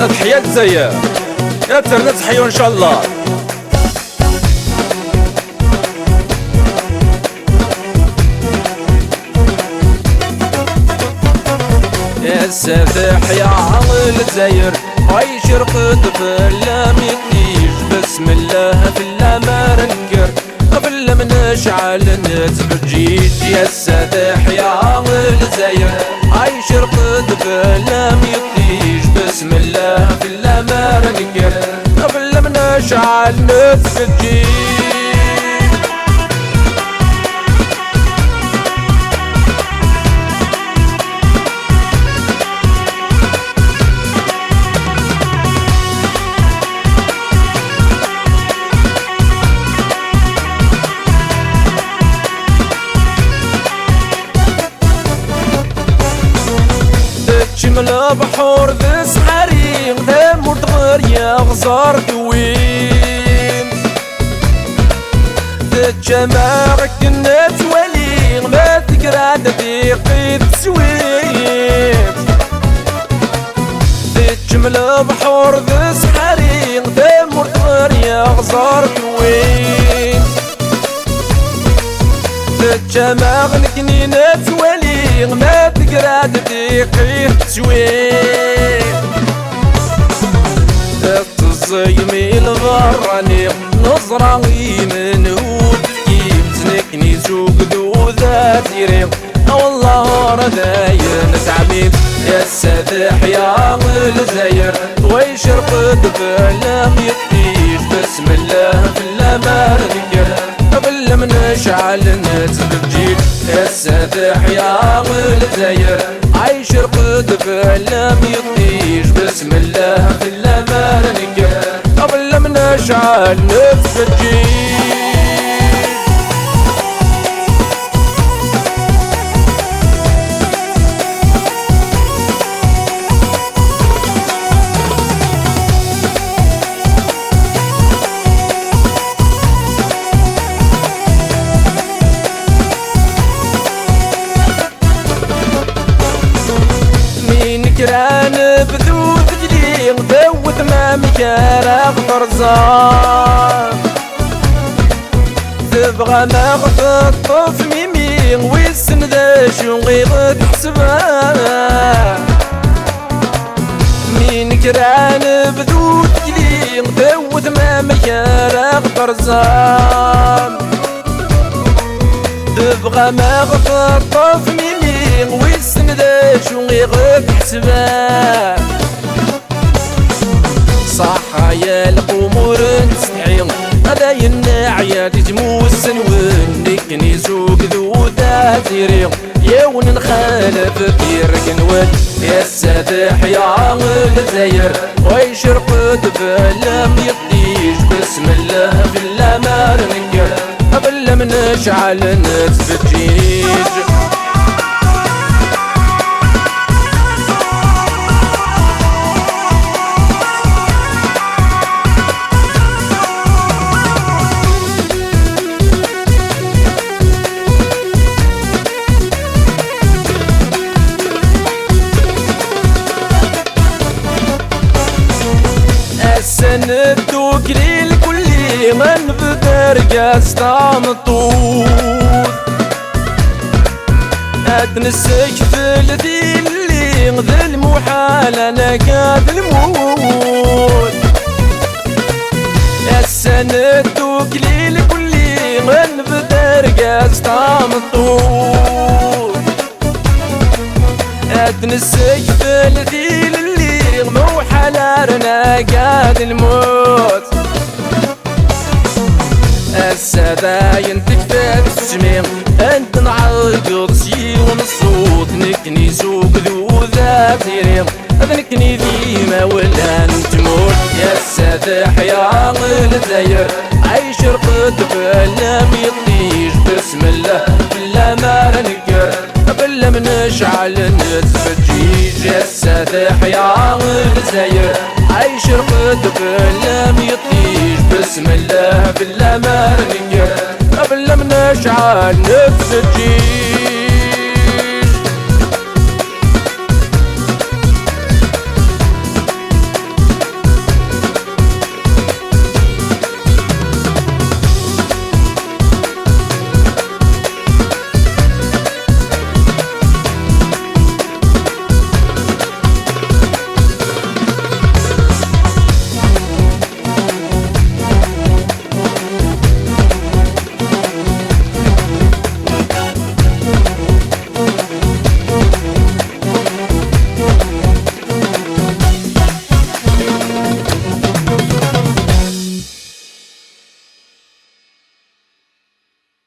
تحية الجزائر يا ترنا تحية ان شاء الله. يا السفاح يا عمل الجزائر عايش رقد في اللام يديش بسم الله في اللام رنكر في اللام نشعل نتفجيج. يا السفاح يا عمل الجزائر عايش رقد في اللام يديش بسم الله في اللام رنكر في اللام نشعل نتفجيج. من البحور ذا سحريق ذا مرتغر يا غزار دوين ذا جماعة كنا توالي ما تقراد دقيقي تسويت ذا جمل البحور ذا سحريق ذا مرتغر يا غزار دوين ذا جماعة كنا توالي ما تقراد دقيقي تسويت تزيمي الغراني نظرة من هود كيف تنكني سوق ذو ذات ريق والله رداين تعميم. يا السفاح يا الجزائر ويش رقد بلام يطيش بسم الله في اللام رنكر قبل من نشعل نتفجيج. يا السفاح يا الجزائر عايش رقد بلام يطيش بسم الله في اللام رنكر قبل من نشعل نتفجيج. كران بذو تجليق ذوت ما مكان طرزان تبغى ما غطف ميمين ويسن ذا شنغيغ تحسبها. مين كران بذو تجليق ذوت ما مكان طرزان تبغى ما غطف ميمين ويسن ذا شنغيغ تحسبها. صح يا القمور تستعين هذا ينعيا تجموسن ونكني سوق ذو ذاتيري يون نخالف في ركنوات. يا السفاح يا الجزائر ويش رقد بلام يطيش بسم الله في اللام رنكر قبل من نشعل نتفجيج. سندوك للكل من بدرجة طامطوط اتنسك في الذيل ذي المحال انا قاد الموت. سندوك للكل من بدرجة طامطوط اتنسك في الذيل مو حلالنا قاد الموت. السباين تكفى السميم انت نعرق سيون الصوت نكني سوق ذو ذاتي ريم نكني ديما ولا نتموت. يا السفاح يا الجزائر عايش رقد بلام يطيش بسم الله بلا ما رنكر بلا من نشعل نتفجيج. يا السفاح يا الجزائر عايش رقد بلام يطيش بسم الله بلا ما رنكر بلا من نشعل نتفجيج.